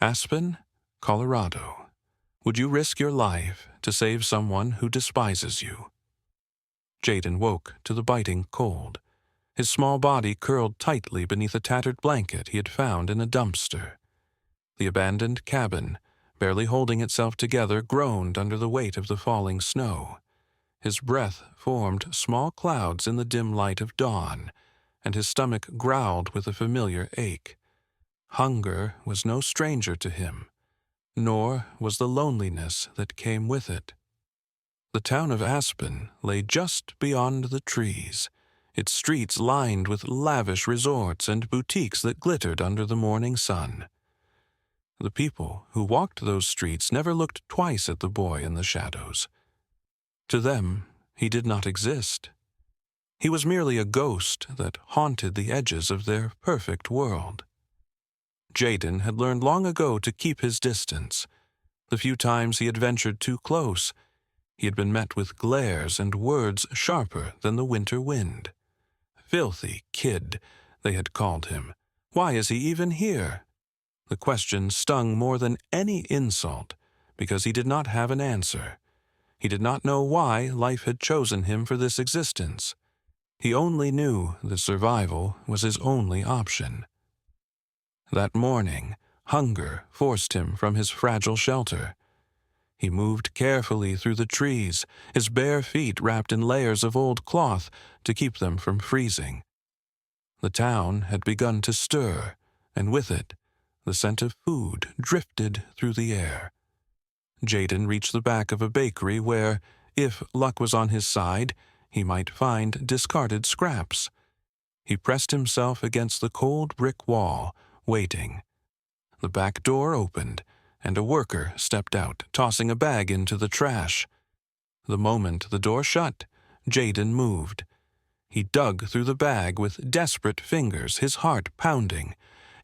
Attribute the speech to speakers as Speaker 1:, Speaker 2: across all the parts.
Speaker 1: Aspen, Colorado. Would you risk your life to save someone who despises you? Jaden woke to the biting cold. His small body curled tightly beneath a tattered blanket he had found in a dumpster. The abandoned cabin, barely holding itself together, groaned under the weight of the falling snow. His breath formed small clouds in the dim light of dawn, and his stomach growled with a familiar ache. Hunger was no stranger to him, nor was the loneliness that came with it. The town of Aspen lay just beyond the trees, its streets lined with lavish resorts and boutiques that glittered under the morning sun. The people who walked those streets never looked twice at the boy in the shadows. To them, he did not exist. He was merely a ghost that haunted the edges of their perfect world. Jaden had learned long ago to keep his distance. The few times he had ventured too close, he had been met with glares and words sharper than the winter wind. Filthy kid, they had called him. Why is he even here? The question stung more than any insult, because he did not have an answer. He did not know why life had chosen him for this existence. He only knew that survival was his only option. That morning, hunger forced him from his fragile shelter. He moved carefully through the trees, his bare feet wrapped in layers of old cloth to keep them from freezing. The town had begun to stir, and with it, the scent of food drifted through the air. Jaden reached the back of a bakery where, if luck was on his side, he might find discarded scraps. He pressed himself against the cold brick wall, waiting. The back door opened, and a worker stepped out, tossing a bag into the trash. The moment the door shut, Jaden moved. He dug through the bag with desperate fingers, his heart pounding.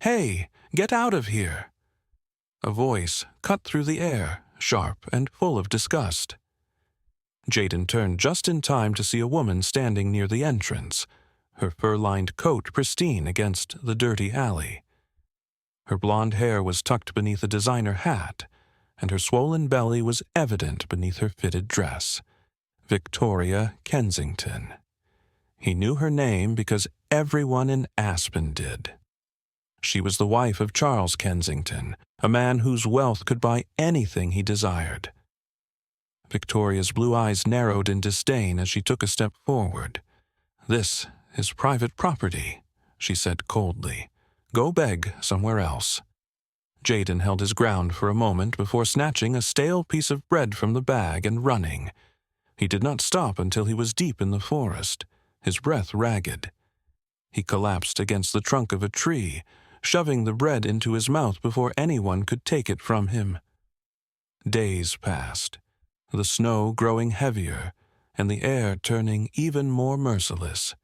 Speaker 1: "Hey, get out of here!" A voice cut through the air, sharp and full of disgust. Jaden turned just in time to see a woman standing near the entrance, her fur-lined coat pristine against the dirty alley. Her blonde hair was tucked beneath a designer hat, and her swollen belly was evident beneath her fitted dress. Victoria Kensington. He knew her name because everyone in Aspen did. She was the wife of Charles Kensington, a man whose wealth could buy anything he desired. Victoria's blue eyes narrowed in disdain as she took a step forward. "This is private property," she said coldly. "Go beg somewhere else." Jaden held his ground for a moment before snatching a stale piece of bread from the bag and running. He did not stop until he was deep in the forest, his breath ragged. He collapsed against the trunk of a tree, shoving the bread into his mouth before anyone could take it from him. Days passed, the snow growing heavier, and the air turning even more merciless.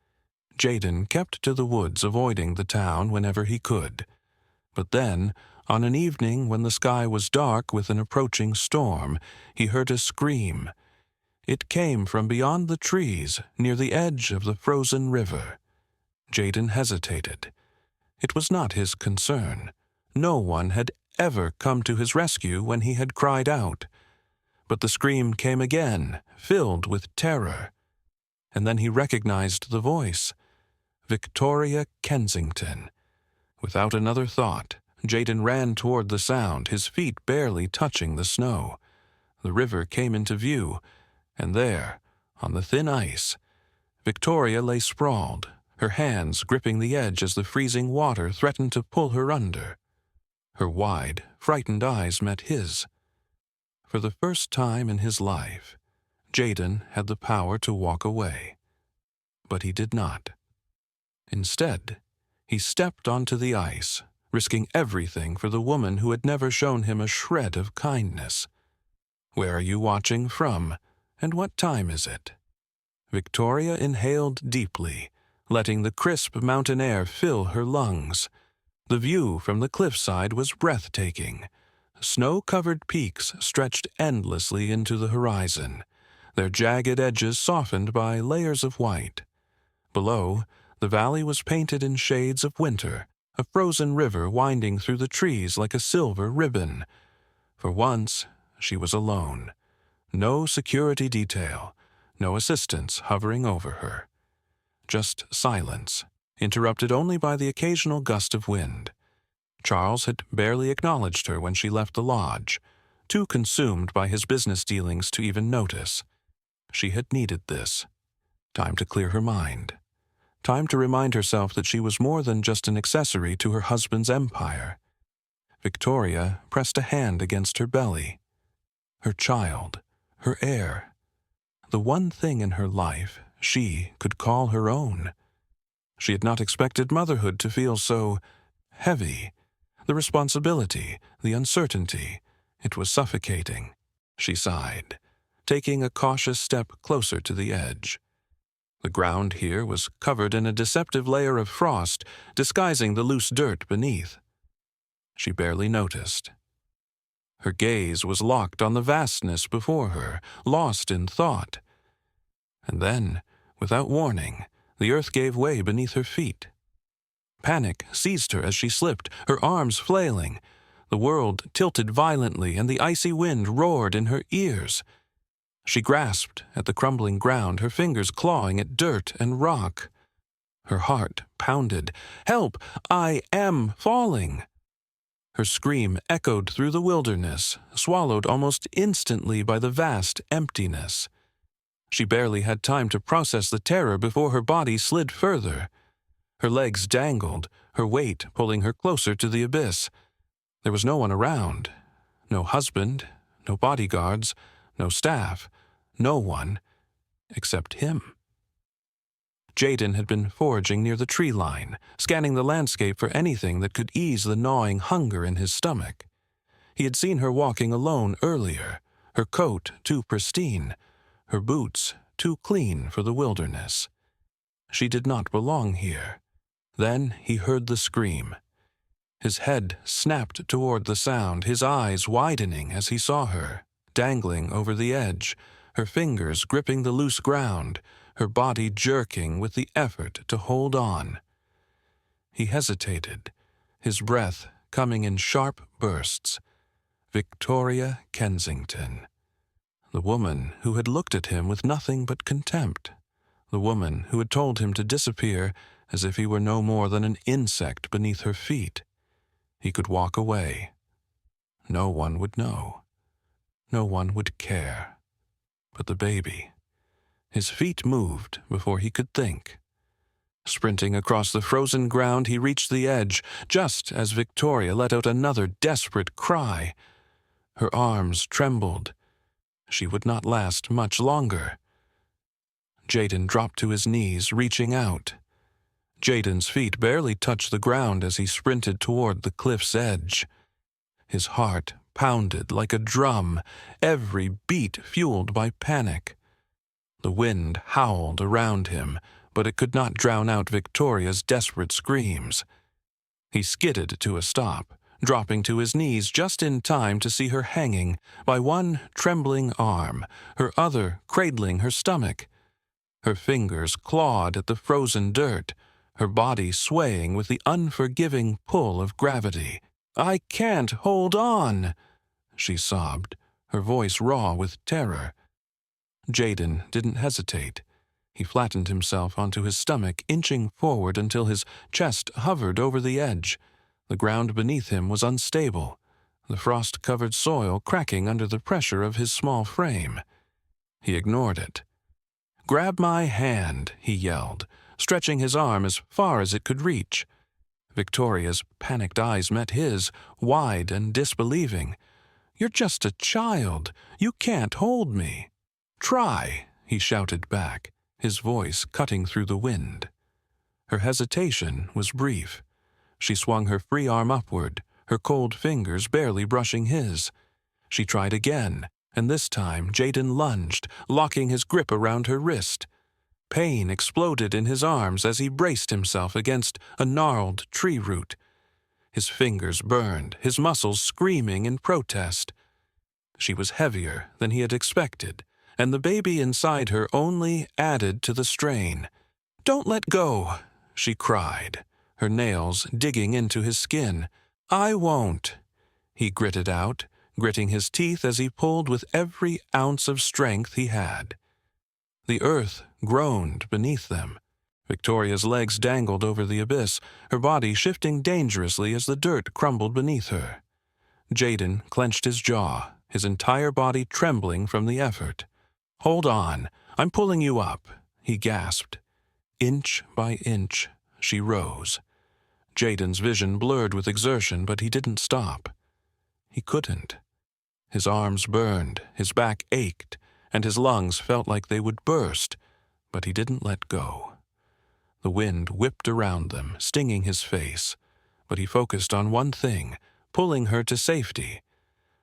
Speaker 1: Jaden kept to the woods, avoiding the town whenever he could. But then, on an evening when the sky was dark with an approaching storm, he heard a scream. It came from beyond the trees, near the edge of the frozen river. Jaden hesitated. It was not his concern. No one had ever come to his rescue when he had cried out. But the scream came again, filled with terror. And then he recognized the voice. Victoria Kensington. Without another thought, Jaden ran toward the sound, his feet barely touching the snow. The river came into view, and there, on the thin ice, Victoria lay sprawled, her hands gripping the edge as the freezing water threatened to pull her under. Her wide, frightened eyes met his. For the first time in his life, Jaden had the power to walk away. But he did not. Instead, he stepped onto the ice, risking everything for the woman who had never shown him a shred of kindness. "Where are you watching from, and what time is it?" Victoria inhaled deeply, letting the crisp mountain air fill her lungs. The view from the cliffside was breathtaking. Snow-covered peaks stretched endlessly into the horizon, their jagged edges softened by layers of white. Below, the valley was painted in shades of winter, a frozen river winding through the trees like a silver ribbon. For once, she was alone. No security detail, no assistants hovering over her. Just silence, interrupted only by the occasional gust of wind. Charles had barely acknowledged her when she left the lodge, too consumed by his business dealings to even notice. She had needed this. Time to clear her mind. Time to remind herself that she was more than just an accessory to her husband's empire. Victoria pressed a hand against her belly. Her child, her heir. The one thing in her life she could call her own. She had not expected motherhood to feel so heavy. The responsibility, the uncertainty, it was suffocating. She sighed, taking a cautious step closer to the edge. The ground here was covered in a deceptive layer of frost, disguising the loose dirt beneath. She barely noticed. Her gaze was locked on the vastness before her, lost in thought. And then, without warning, the earth gave way beneath her feet. Panic seized her as she slipped, her arms flailing. The world tilted violently, and the icy wind roared in her ears. She grasped at the crumbling ground, her fingers clawing at dirt and rock. Her heart pounded. "Help! I am falling!" Her scream echoed through the wilderness, swallowed almost instantly by the vast emptiness. She barely had time to process the terror before her body slid further. Her legs dangled, her weight pulling her closer to the abyss. There was no one around. No husband, no bodyguards, no staff, no one except him. Jaden had been foraging near the tree line, scanning the landscape for anything that could ease the gnawing hunger in his stomach. He had seen her walking alone earlier, her coat too pristine, her boots too clean for the wilderness. She did not belong here. Then he heard the scream. His head snapped toward the sound, his eyes widening as he saw her, dangling over the edge, her fingers gripping the loose ground, her body jerking with the effort to hold on. He hesitated, his breath coming in sharp bursts. Victoria Kensington. The woman who had looked at him with nothing but contempt. The woman who had told him to disappear as if he were no more than an insect beneath her feet. He could walk away. No one would know. No one would care. But the baby. His feet moved before he could think. Sprinting across the frozen ground, he reached the edge, just as Victoria let out another desperate cry. Her arms trembled. She would not last much longer. Jaden dropped to his knees, reaching out. Jaden's feet barely touched the ground as he sprinted toward the cliff's edge. His heart pounded like a drum, every beat fueled by panic. The wind howled around him, but it could not drown out Victoria's desperate screams. He skidded to a stop, dropping to his knees just in time to see her hanging by one trembling arm, her other cradling her stomach. Her fingers clawed at the frozen dirt, her body swaying with the unforgiving pull of gravity. "I can't hold on," she sobbed, her voice raw with terror. Jaden didn't hesitate. He flattened himself onto his stomach, inching forward until his chest hovered over the edge. The ground beneath him was unstable, the frost-covered soil cracking under the pressure of his small frame. He ignored it. "Grab my hand," he yelled, stretching his arm as far as it could reach. Victoria's panicked eyes met his, wide and disbelieving. "You're just a child. You can't hold me." "Try," he shouted back, his voice cutting through the wind. Her hesitation was brief. She swung her free arm upward, her cold fingers barely brushing his. She tried again, and this time Jaden lunged, locking his grip around her wrist. Pain exploded in his arms as he braced himself against a gnarled tree root. His fingers burned, his muscles screaming in protest. She was heavier than he had expected, and the baby inside her only added to the strain. "Don't let go," she cried, her nails digging into his skin. "I won't," he gritted out, gritting his teeth as he pulled with every ounce of strength he had. The earth groaned beneath them. Victoria's legs dangled over the abyss, her body shifting dangerously as the dirt crumbled beneath her. Jaden clenched his jaw, his entire body trembling from the effort. "Hold on, I'm pulling you up," he gasped. Inch by inch, she rose. Jaden's vision blurred with exertion, but he didn't stop. He couldn't. His arms burned, his back ached, and his lungs felt like they would burst, but he didn't let go. The wind whipped around them, stinging his face, but he focused on one thing, pulling her to safety.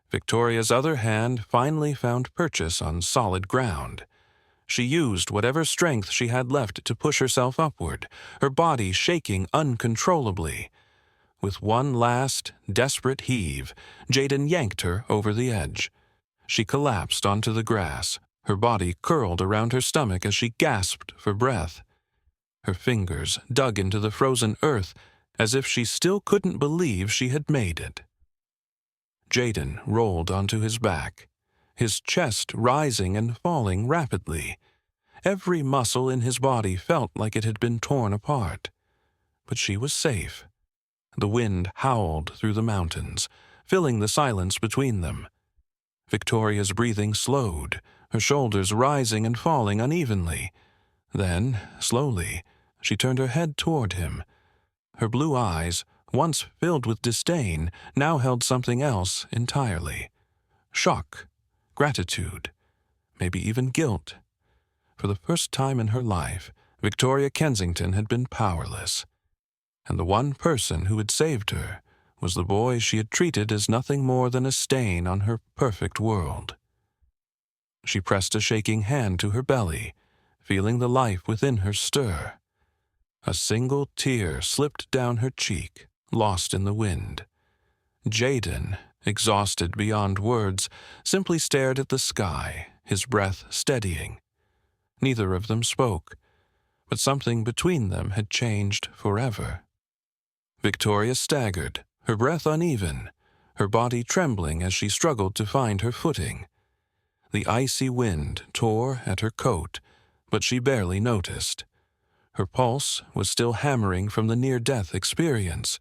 Speaker 1: Victoria's other hand finally found purchase on solid ground. She used whatever strength she had left to push herself upward, her body shaking uncontrollably. With one last, desperate heave, Jaden yanked her over the edge. She collapsed onto the grass, her body curled around her stomach as she gasped for breath. Her fingers dug into the frozen earth as if she still couldn't believe she had made it. Jaden rolled onto his back, his chest rising and falling rapidly. Every muscle in his body felt like it had been torn apart. But she was safe. The wind howled through the mountains, filling the silence between them. Victoria's breathing slowed, her shoulders rising and falling unevenly. Then, slowly, she turned her head toward him. Her blue eyes, once filled with disdain, now held something else entirely. Shock, gratitude, maybe even guilt. For the first time in her life, Victoria Kensington had been powerless. And the one person who had saved her was the boy she had treated as nothing more than a stain on her perfect world. She pressed a shaking hand to her belly, feeling the life within her stir. A single tear slipped down her cheek, lost in the wind. Jaden, exhausted beyond words, simply stared at the sky, his breath steadying. Neither of them spoke, but something between them had changed forever. Victoria staggered, her breath uneven, her body trembling as she struggled to find her footing. The icy wind tore at her coat, but she barely noticed. Her pulse was still hammering from the near-death experience.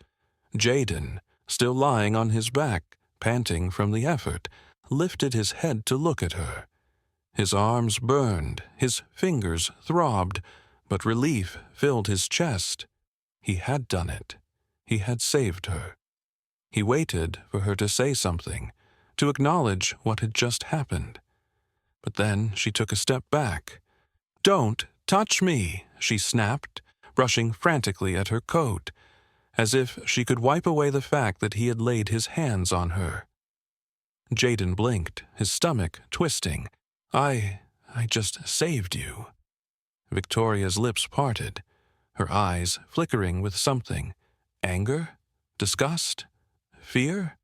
Speaker 1: Jaden, still lying on his back, panting from the effort, lifted his head to look at her. His arms burned, his fingers throbbed, but relief filled his chest. He had done it. He had saved her. He waited for her to say something, to acknowledge what had just happened. But then she took a step back. "Don't touch me," she snapped, brushing frantically at her coat, as if she could wipe away the fact that he had laid his hands on her. Jaden blinked, his stomach twisting. I just saved you." Victoria's lips parted, her eyes flickering with something. Anger? Disgust? Fear?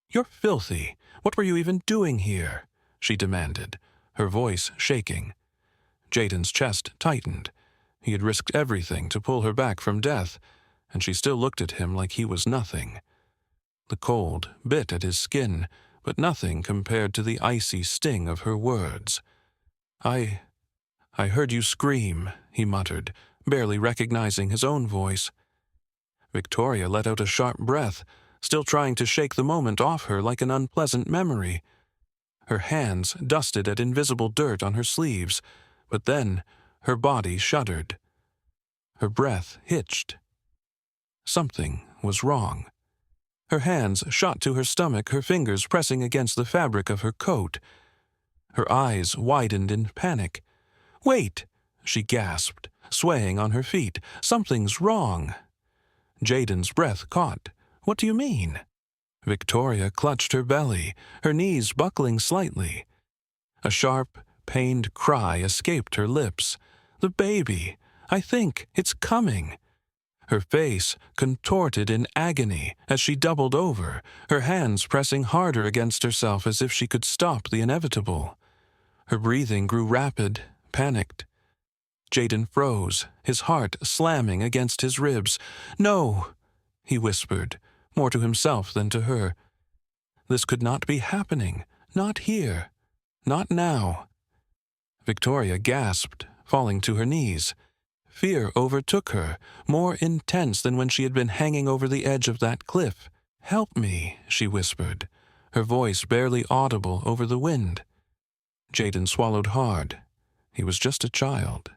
Speaker 1: "You're filthy. What were you even doing here?" she demanded, her voice shaking. Jaden's chest tightened. He had risked everything to pull her back from death, and she still looked at him like he was nothing. The cold bit at his skin, but nothing compared to the icy sting of her words. I heard you scream," he muttered, barely recognizing his own voice. Victoria let out a sharp breath, still trying to shake the moment off her like an unpleasant memory. Her hands dusted at invisible dirt on her sleeves, but then her body shuddered. Her breath hitched. Something was wrong. Her hands shot to her stomach, her fingers pressing against the fabric of her coat. Her eyes widened in panic. "Wait!" she gasped, swaying on her feet. "Something's wrong." Jaden's breath caught. "What do you mean?" Victoria clutched her belly, her knees buckling slightly. A sharp, pained cry escaped her lips. "The baby! I think it's coming!" Her face contorted in agony as she doubled over, her hands pressing harder against herself as if she could stop the inevitable. Her breathing grew rapid, panicked. Jaden froze, his heart slamming against his ribs. "No," he whispered, more to himself than to her. This could not be happening. Not here. Not now. Victoria gasped, falling to her knees. Fear overtook her, more intense than when she had been hanging over the edge of that cliff. "Help me," she whispered, her voice barely audible over the wind. Jaden swallowed hard. He was just a child.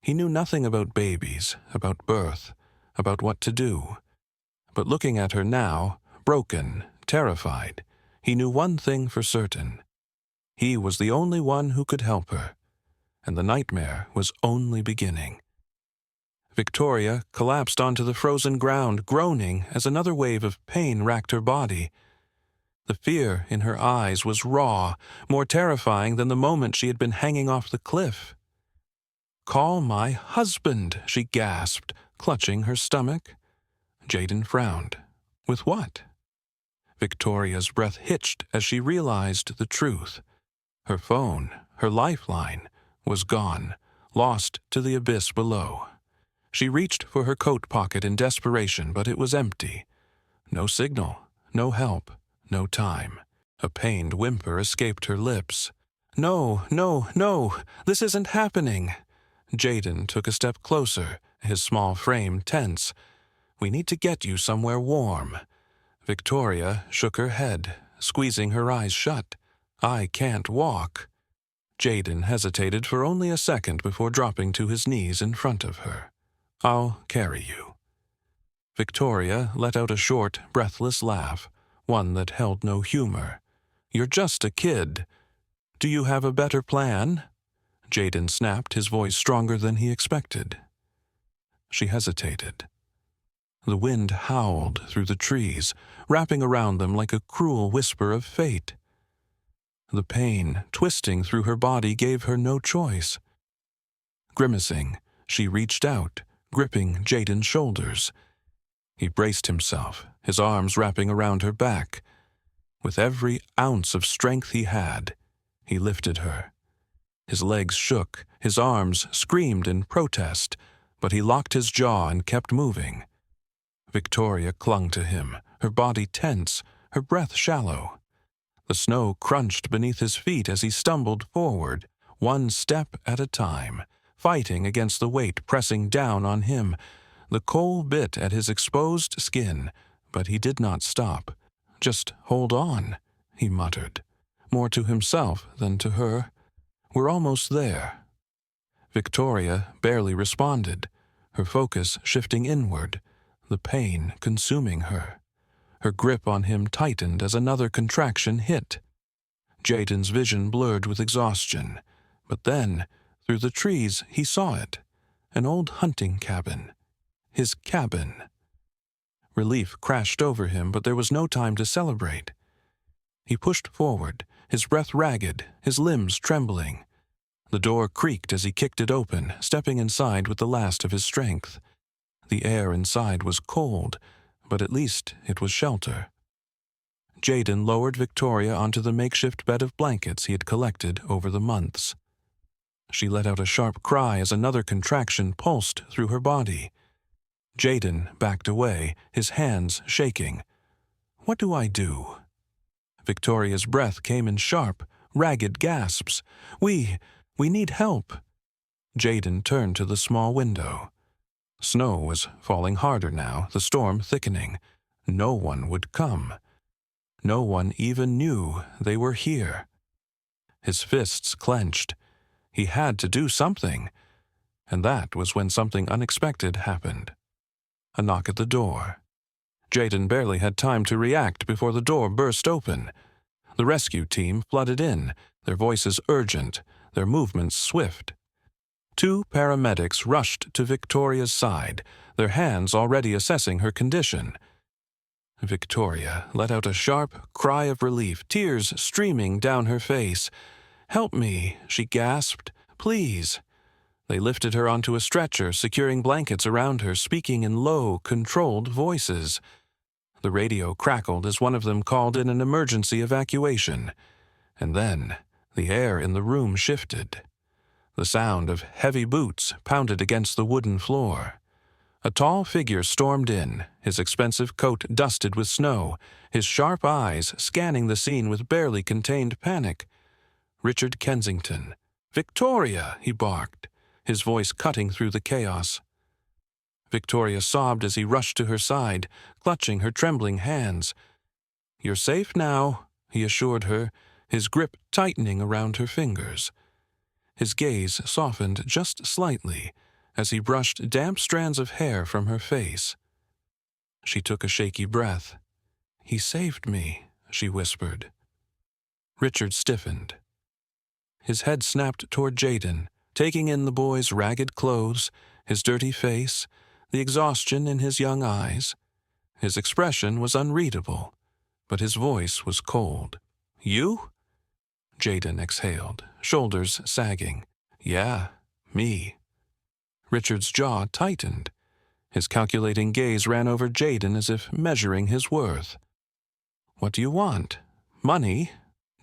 Speaker 1: He knew nothing about babies, about birth, about what to do. But looking at her now, broken, terrified, he knew one thing for certain. He was the only one who could help her, and the nightmare was only beginning. Victoria collapsed onto the frozen ground, groaning as another wave of pain racked her body. The fear in her eyes was raw, more terrifying than the moment she had been hanging off the cliff. "Call my husband," she gasped, clutching her stomach. Jaden frowned. With what? Victoria's breath hitched as she realized the truth. Her phone, her lifeline, was gone, lost to the abyss below. She reached for her coat pocket in desperation, but it was empty. No signal, no help, no time. A pained whimper escaped her lips. "No, no, no, this isn't happening." Jaden took a step closer, his small frame tense. "We need to get you somewhere warm." Victoria shook her head, squeezing her eyes shut. "I can't walk." Jaden hesitated for only a second before dropping to his knees in front of her. "I'll carry you." Victoria let out a short, breathless laugh, one that held no humor. "You're just a kid. Do you have a better plan?" Jaden snapped, his voice stronger than he expected. She hesitated. The wind howled through the trees, wrapping around them like a cruel whisper of fate. The pain twisting through her body gave her no choice. Grimacing, she reached out, gripping Jaden's shoulders. He braced himself, his arms wrapping around her back. With every ounce of strength he had, he lifted her. His legs shook, his arms screamed in protest, but he locked his jaw and kept moving. Victoria clung to him, her body tense, her breath shallow. The snow crunched beneath his feet as he stumbled forward, one step at a time, fighting against the weight pressing down on him. The cold bit at his exposed skin, but he did not stop. "Just hold on," he muttered, more to himself than to her. "We're almost there." Victoria barely responded, her focus shifting inward, the pain consuming her. Her grip on him tightened as another contraction hit. Jaden's vision blurred with exhaustion, but then, through the trees, he saw it. An old hunting cabin. His cabin. Relief crashed over him, but there was no time to celebrate. He pushed forward, his breath ragged, his limbs trembling. The door creaked as he kicked it open, stepping inside with the last of his strength. The air inside was cold, but at least it was shelter. Jaden lowered Victoria onto the makeshift bed of blankets he had collected over the months. She let out a sharp cry as another contraction pulsed through her body. Jaden backed away, his hands shaking. "What do I do?" Victoria's breath came in sharp, ragged gasps. We need help." Jaden turned to the small window. Snow was falling harder now, the storm thickening. No one would come. No one even knew they were here. His fists clenched. He had to do something. And that was when something unexpected happened. A knock at the door. Jaden barely had time to react before the door burst open. The rescue team flooded in, their voices urgent, their movements swift. 2 paramedics rushed to Victoria's side, their hands already assessing her condition. Victoria let out a sharp cry of relief, tears streaming down her face. "Help me," she gasped. "Please." They lifted her onto a stretcher, securing blankets around her, speaking in low, controlled voices. The radio crackled as one of them called in an emergency evacuation. And then the air in the room shifted. The sound of heavy boots pounded against the wooden floor. A tall figure stormed in, his expensive coat dusted with snow, his sharp eyes scanning the scene with barely contained panic. Richard Kensington. "Victoria!" he barked, his voice cutting through the chaos. Victoria sobbed as he rushed to her side, clutching her trembling hands. "You're safe now," he assured her, his grip tightening around her fingers. His gaze softened just slightly as he brushed damp strands of hair from her face. She took a shaky breath. "He saved me," she whispered. Richard stiffened. His head snapped toward Jaden, taking in the boy's ragged clothes, his dirty face, the exhaustion in his young eyes. His expression was unreadable, but his voice was cold. "You?" Jaden exhaled, shoulders sagging. "Yeah, me." Richard's jaw tightened. His calculating gaze ran over Jaden as if measuring his worth. "What do you want? Money?"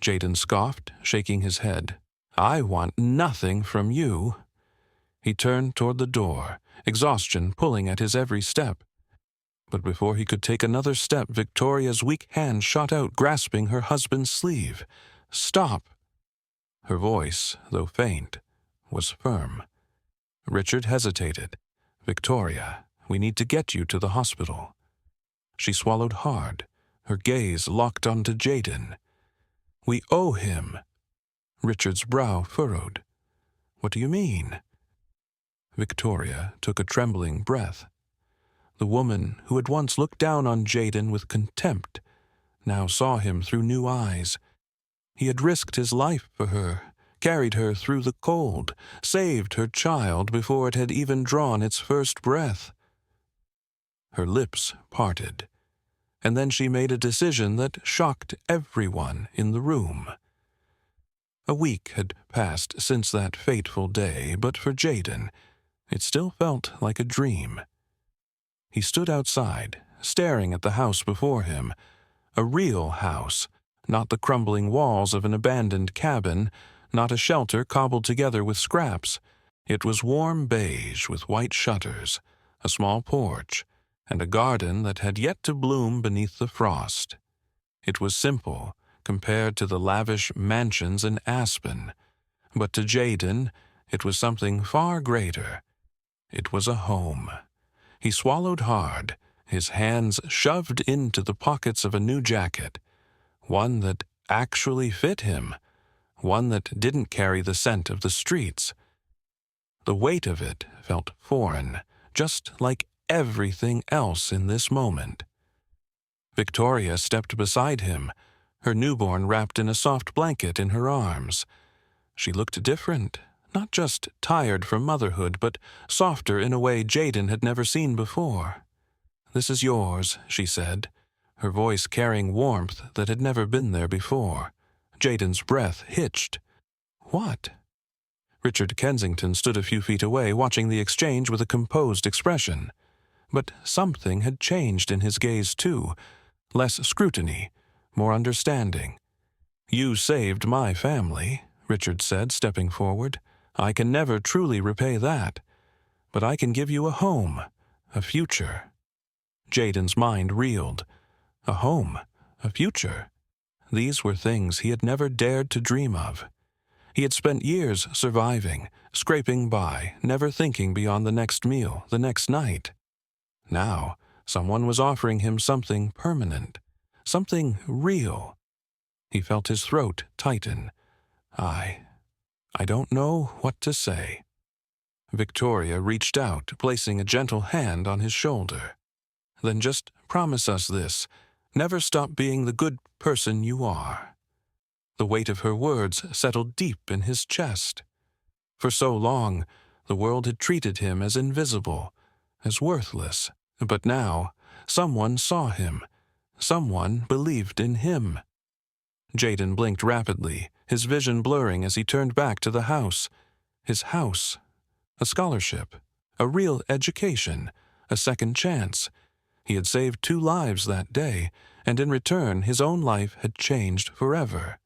Speaker 1: Jaden scoffed, shaking his head. "I want nothing from you." He turned toward the door, exhaustion pulling at his every step. But before he could take another step, Victoria's weak hand shot out, grasping her husband's sleeve. "Stop!" Her voice, though faint, was firm. Richard hesitated. "Victoria, we need to get you to the hospital." She swallowed hard, her gaze locked onto Jaden. "We owe him." Richard's brow furrowed. "What do you mean?" Victoria took a trembling breath. The woman who had once looked down on Jaden with contempt now saw him through new eyes. He had risked his life for her, carried her through the cold, saved her child before it had even drawn its first breath. Her lips parted, and then she made a decision that shocked everyone in the room. A week had passed since that fateful day, but for Jaden, it still felt like a dream. He stood outside, staring at the house before him, a real house, not the crumbling walls of an abandoned cabin, not a shelter cobbled together with scraps. It was warm beige with white shutters, a small porch, and a garden that had yet to bloom beneath the frost. It was simple compared to the lavish mansions in Aspen, but to Jaden it was something far greater. It was a home. He swallowed hard, his hands shoved into the pockets of a new jacket, one that actually fit him, one that didn't carry the scent of the streets. The weight of it felt foreign, just like everything else in this moment. Victoria stepped beside him, her newborn wrapped in a soft blanket in her arms. She looked different, not just tired from motherhood, but softer in a way Jaden had never seen before. "This is yours," she said, her voice carrying warmth that had never been there before. Jaden's breath hitched. "What?" Richard Kensington stood a few feet away, watching the exchange with a composed expression. But something had changed in his gaze, too. Less scrutiny, more understanding. "You saved my family," Richard said, stepping forward. "I can never truly repay that. But I can give you a home, a future." Jaden's mind reeled. A home, a future. These were things he had never dared to dream of. He had spent years surviving, scraping by, never thinking beyond the next meal, the next night. Now, someone was offering him something permanent, something real. He felt his throat tighten. I don't know what to say." Victoria reached out, placing a gentle hand on his shoulder. "Then just promise us this. Never stop being the good person you are." The weight of her words settled deep in his chest. For so long, the world had treated him as invisible, as worthless. But now, someone saw him. Someone believed in him. Jaden blinked rapidly, his vision blurring as he turned back to the house. His house. A scholarship. A real education. A second chance. He had saved 2 lives that day, and in return his own life had changed forever.